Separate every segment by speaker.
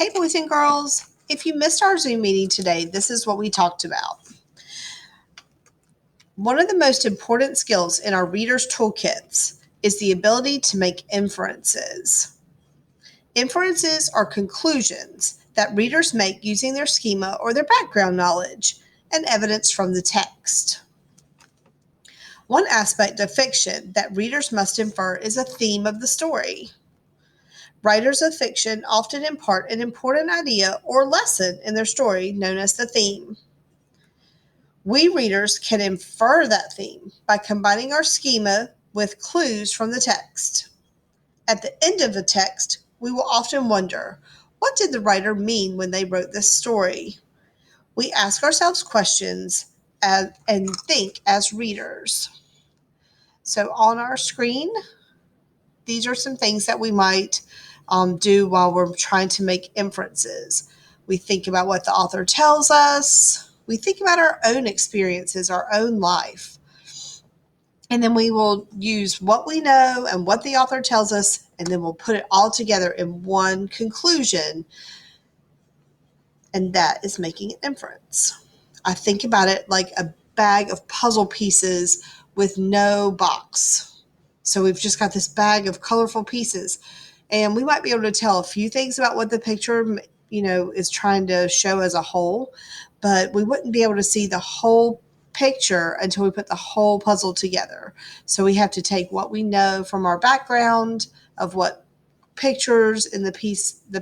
Speaker 1: Hey, boys and girls. If you missed our Zoom meeting today, this is what we talked about. One of the most important skills in our readers' toolkits is the ability to make inferences. Inferences are conclusions that readers make using their schema or their background knowledge and evidence from the text. One aspect of fiction that readers must infer is a theme of the story. Writers of fiction often impart an important idea or lesson in their story known as the theme. We readers can infer that theme by combining our schema with clues from the text. At the end of the text, we will often wonder, what did the writer mean when they wrote this story? We ask ourselves questions and think as readers. So on our screen, these are some things that we might do while we're trying to make inferences. We think about what the author tells us. We think about our own experiences, our own life. And then we will use what we know and what the author tells us, and then we'll put it all together in one conclusion. And that is making an inference. I think about it like a bag of puzzle pieces with no box. So we've just got this bag of colorful pieces, and we might be able to tell a few things about what the picture, is trying to show as a whole, but we wouldn't be able to see the whole picture until we put the whole puzzle together. So we have to take what we know from our background of what pictures in the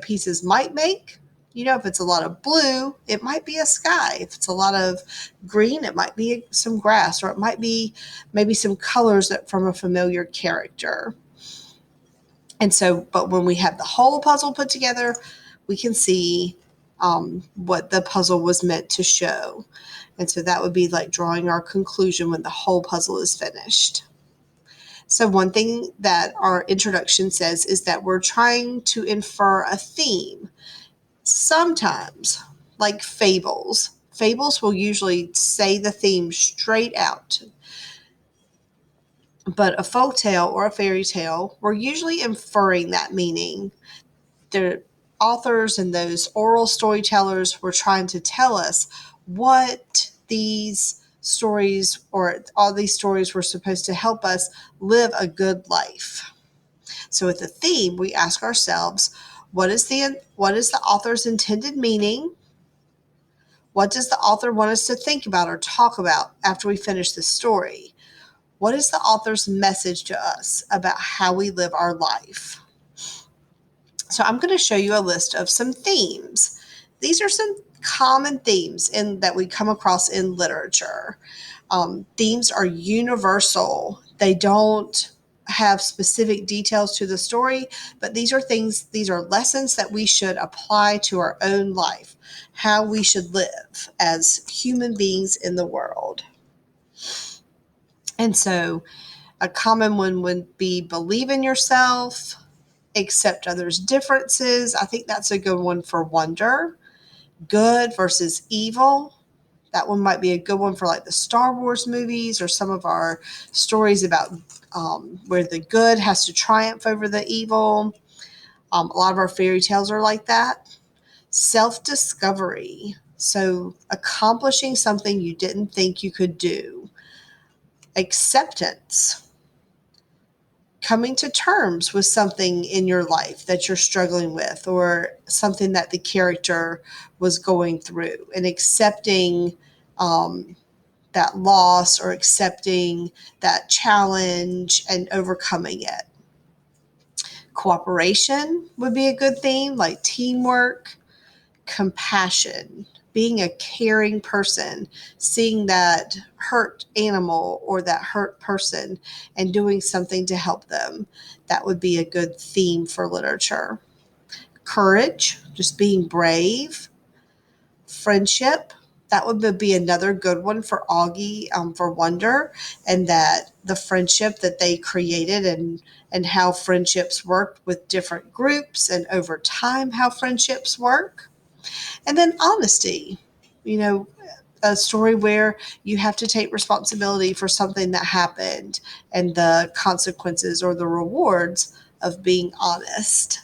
Speaker 1: pieces might make. If it's a lot of blue, it might be a sky. If it's a lot of green, it might be some grass, or it might be maybe some colors from a familiar character. And so, but when we have the whole puzzle put together, we can see what the puzzle was meant to show. And so that would be like drawing our conclusion when the whole puzzle is finished. So one thing that our introduction says is that we're trying to infer a theme. Sometimes, like fables will usually say the theme straight out. But a folk tale or a fairy tale, we're usually inferring that meaning. The authors and those oral storytellers were trying to tell us what these stories or all these stories were supposed to help us live a good life. So with the theme, we ask ourselves, what is the author's intended meaning? What does the author want us to think about or talk about after we finish the story? What is the author's message to us about how we live our life? So I'm going to show you a list of some themes. These are some common themes that we come across in literature. Themes are universal. They don't have specific details to the story, but these are lessons that we should apply to our own life, how we should live as human beings in the world. And so a common one would be believe in yourself, accept others' differences. I think that's a good one for wonder. Good versus evil. That one might be a good one for like the Star Wars movies or some of our stories about where the good has to triumph over the evil. A lot of our fairy tales are like that. Self-discovery. So accomplishing something you didn't think you could do. Acceptance. Coming to terms with something in your life that you're struggling with or something that the character was going through and accepting that loss or accepting that challenge and overcoming it. Cooperation would be a good theme, like teamwork. Compassion, being a caring person, seeing that hurt animal or that hurt person and doing something to help them. That would be a good theme for literature. Courage, just being brave. Friendship, that would be another good one for Augie, for wonder, and that the friendship that they created and how friendships worked with different groups and over time how friendships work. And then honesty, a story where you have to take responsibility for something that happened and the consequences or the rewards of being honest.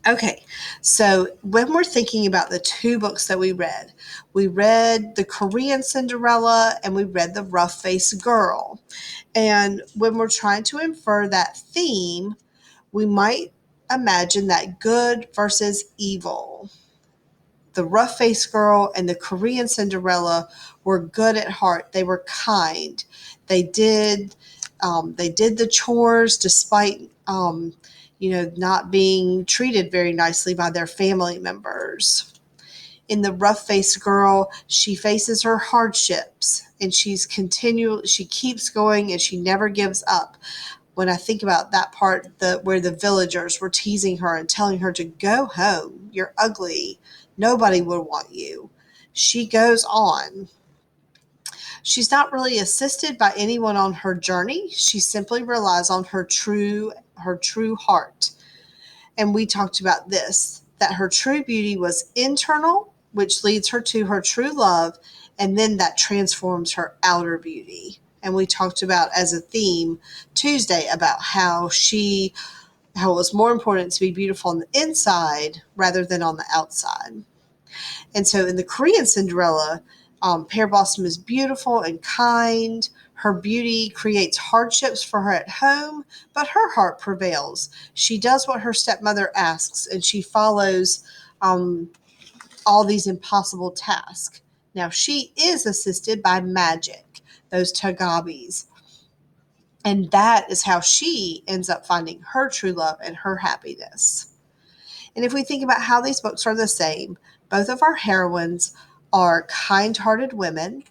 Speaker 1: Okay, so when we're thinking about the two books that we read the Korean Cinderella and we read the Rough Faced Girl. And when we're trying to infer that theme, we might imagine that good versus evil. The rough faced girl and the Korean Cinderella were good at heart. They were kind. They did they did the chores despite not being treated very nicely by their family members. In the rough faced girl, she faces her hardships and she keeps going and she never gives up. When I think about that part where the villagers were teasing her and telling her to go home, you're ugly, nobody will want you. She goes on. She's not really assisted by anyone on her journey. She simply relies on her true heart. And we talked about this, that her true beauty was internal, which leads her to her true love, and then that transforms her outer beauty. And we talked about as a theme Tuesday about how it was more important to be beautiful on the inside rather than on the outside. And so in the Korean Cinderella, Pear Blossom is beautiful and kind. Her beauty creates hardships for her at home, but her heart prevails. She does what her stepmother asks, and she follows all these impossible tasks. Now, she is assisted by magic, those tagabis. And that is how she ends up finding her true love and her happiness. And if we think about how these books are the same, both of our heroines are kind hearted women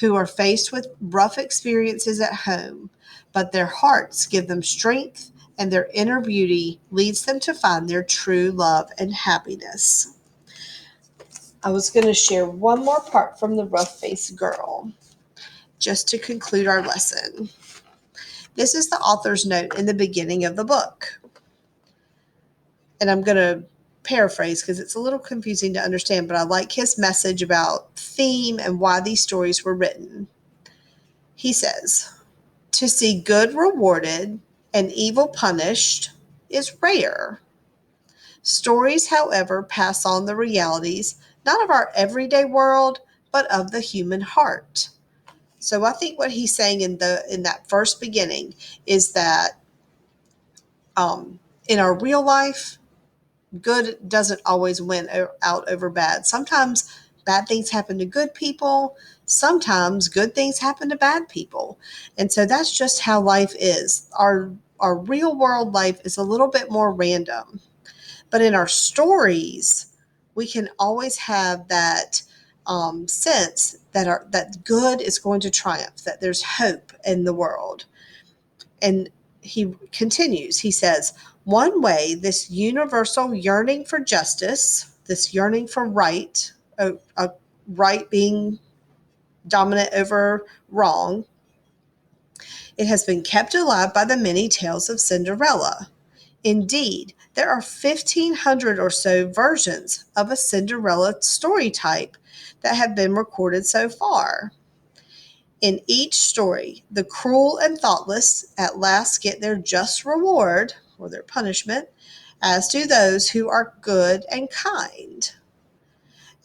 Speaker 1: who are faced with rough experiences at home, but their hearts give them strength and their inner beauty leads them to find their true love and happiness. I was going to share one more part from the Rough Faced Girl just to conclude our lesson. This is the author's note in the beginning of the book. And I'm going to paraphrase because it's a little confusing to understand, but I like his message about theme and why these stories were written. He says, "To see good rewarded and evil punished is rare. Stories, however, pass on the realities not of our everyday world, but of the human heart." So I think what he's saying in that first beginning is that in our real life, good doesn't always win out over bad. Sometimes bad things happen to good people. Sometimes good things happen to bad people. And so that's just how life is. Our real world life is a little bit more random. But in our stories, we can always have that sense that good is going to triumph, that there's hope in the world. And he continues, he says, "One way this universal yearning for justice, this yearning for right, a right being dominant over wrong, it has been kept alive by the many tales of Cinderella. Indeed, there are 1,500 or so versions of a Cinderella story type that have been recorded so far. In each story, the cruel and thoughtless at last get their just reward, or their punishment, as do those who are good and kind."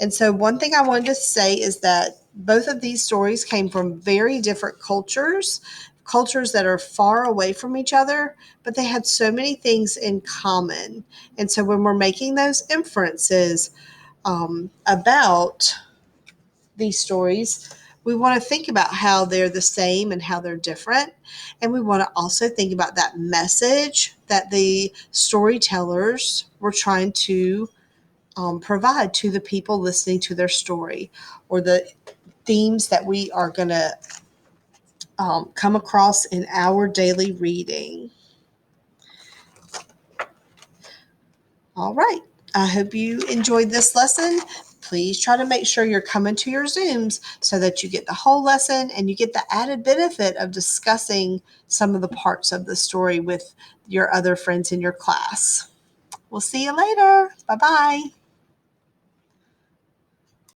Speaker 1: And so, one thing I wanted to say is that both of these stories came from very different cultures that are far away from each other, but they had so many things in common. And so, when we're making those inferences about these stories, we want to think about how they're the same and how they're different. And we want to also think about that message that the storytellers were trying to provide to the people listening to their story, or the themes that we are going to come across in our daily reading. All right. I hope you enjoyed this lesson. Please try to make sure you're coming to your Zooms so that you get the whole lesson and you get the added benefit of discussing some of the parts of the story with your other friends in your class. We'll see you later. Bye-bye.